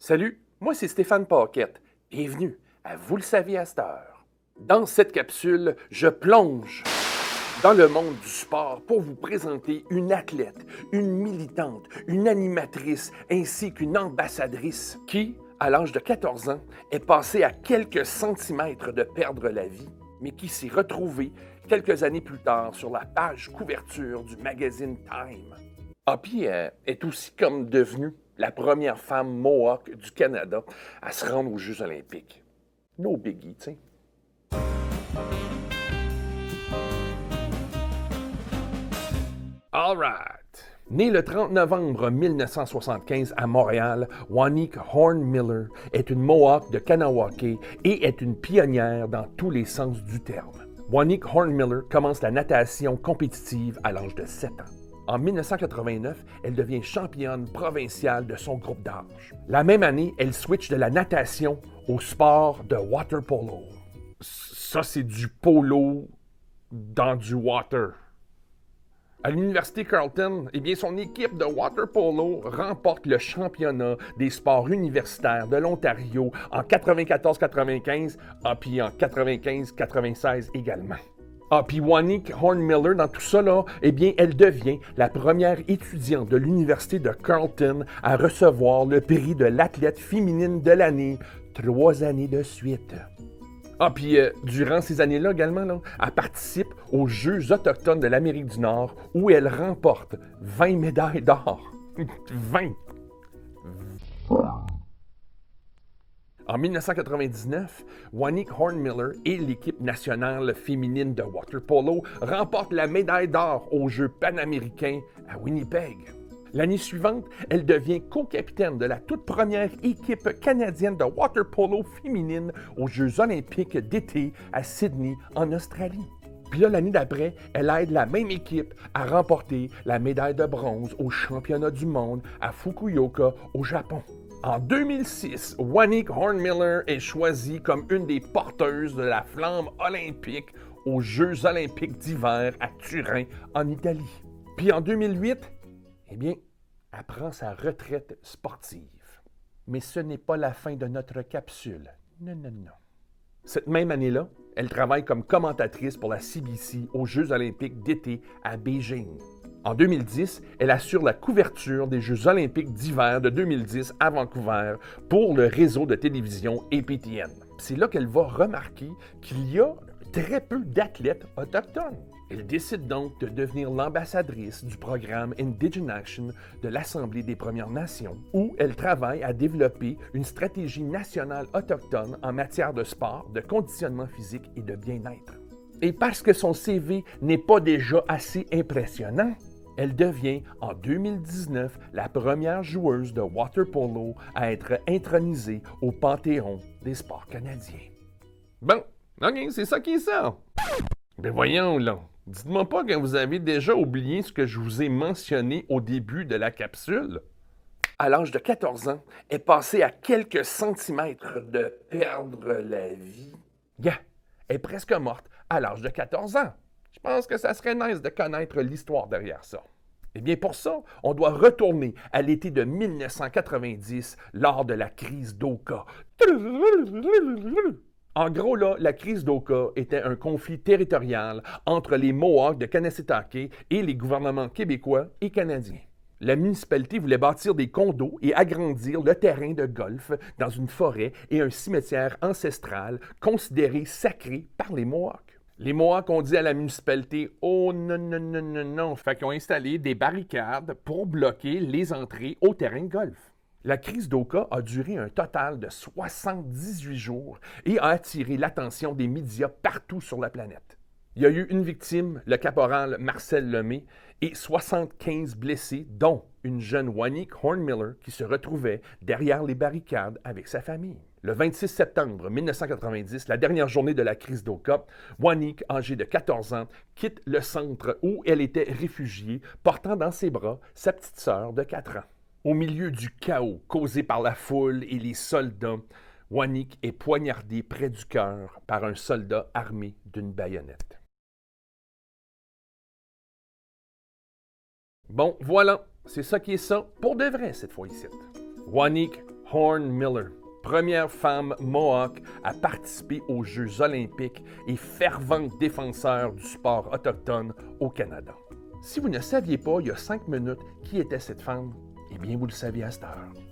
Salut, moi c'est Stéphane Paquette. Bienvenue à Vous le saviez à cette heure. Dans cette capsule, je plonge dans le monde du sport pour vous présenter une athlète, une militante, une animatrice ainsi qu'une ambassadrice qui, à l'âge de 14 ans, est passée à quelques centimètres de perdre la vie, mais qui s'est retrouvée quelques années plus tard sur la page couverture du magazine Time. Puis est aussi comme devenue la première femme Mohawk du Canada à se rendre aux Jeux olympiques. No biggie, tu sais. All right. Née le 30 novembre 1975 à Montréal, Wanique Horn-Miller est une Mohawk de Kanawake et est une pionnière dans tous les sens du terme. Wanique Horn-Miller commence la natation compétitive à l'âge de 7 ans. En 1989, elle devient championne provinciale de son groupe d'âge. La même année, elle switch de la natation au sport de water polo. Ça, c'est du polo dans du water. À l'Université Carleton, son équipe de water polo remporte le championnat des sports universitaires de l'Ontario en 94-95, puis en 95-96 également. Puis Wanique Horn-Miller, dans tout ça, elle devient la première étudiante de l'Université de Carleton à recevoir le prix de l'athlète féminine de l'année 3 années de suite. Puis durant ces années-là également, elle participe aux Jeux autochtones de l'Amérique du Nord où elle remporte 20 médailles d'or. 20! En 1999, Wanique Horn-Miller et l'équipe nationale féminine de water polo remportent la médaille d'or aux Jeux panaméricains à Winnipeg. L'année suivante, elle devient co-capitaine de la toute première équipe canadienne de water polo féminine aux Jeux olympiques d'été à Sydney, en Australie. Puis là, l'année d'après, elle aide la même équipe à remporter la médaille de bronze aux championnats du monde à Fukuoka, au Japon. En 2006, Wanique Horn-Miller est choisie comme une des porteuses de la flamme olympique aux Jeux olympiques d'hiver à Turin, en Italie. Puis en 2008, elle prend sa retraite sportive. Mais ce n'est pas la fin de notre capsule. Non. Cette même année-là, elle travaille comme commentatrice pour la CBC aux Jeux olympiques d'été à Beijing. En 2010, elle assure la couverture des Jeux olympiques d'hiver de 2010 à Vancouver pour le réseau de télévision APTN. C'est là qu'elle va remarquer qu'il y a très peu d'athlètes autochtones. Elle décide donc de devenir l'ambassadrice du programme Indigenous Action de l'Assemblée des Premières Nations, où elle travaille à développer une stratégie nationale autochtone en matière de sport, de conditionnement physique et de bien-être. Et parce que son CV n'est pas déjà assez impressionnant, elle devient, en 2019, la première joueuse de water polo à être intronisée au Panthéon des sports canadiens. Bon, OK, c'est ça qui est ça. Ben voyons, là. Dites-moi pas que vous avez déjà oublié ce que je vous ai mentionné au début de la capsule. À l'âge de 14 ans, est passée à quelques centimètres de perdre la vie. Elle est presque morte à l'âge de 14 ans. Je pense que ça serait nice de connaître l'histoire derrière ça. Pour ça, on doit retourner à l'été de 1990 lors de la crise d'Oka. En gros, la crise d'Oka était un conflit territorial entre les Mohawks de Kanesatake et les gouvernements québécois et canadiens. La municipalité voulait bâtir des condos et agrandir le terrain de golf dans une forêt et un cimetière ancestral considéré sacré par les Mohawks. Les Mohawks ont dit à la municipalité « Oh non », fait qu'ils ont installé des barricades pour bloquer les entrées au terrain de golf. La crise d'Oka a duré un total de 78 jours et a attiré l'attention des médias partout sur la planète. Il y a eu une victime, le caporal Marcel Lemay, et 75 blessés, dont une jeune Wanique Horn-Miller qui se retrouvait derrière les barricades avec sa famille. Le 26 septembre 1990, la dernière journée de la crise d'Oka, Wanique, âgée de 14 ans, quitte le centre où elle était réfugiée, portant dans ses bras sa petite sœur de 4 ans. Au milieu du chaos causé par la foule et les soldats, Wanique est poignardée près du cœur par un soldat armé d'une baïonnette. Bon, voilà, c'est ça qui est ça, pour de vrai cette fois ici. Wanique Horn Miller, première femme Mohawk à participer aux Jeux olympiques et fervente défenseur du sport autochtone au Canada. Si vous ne saviez pas il y a 5 minutes qui était cette femme, eh bien vous le saviez à cette heure.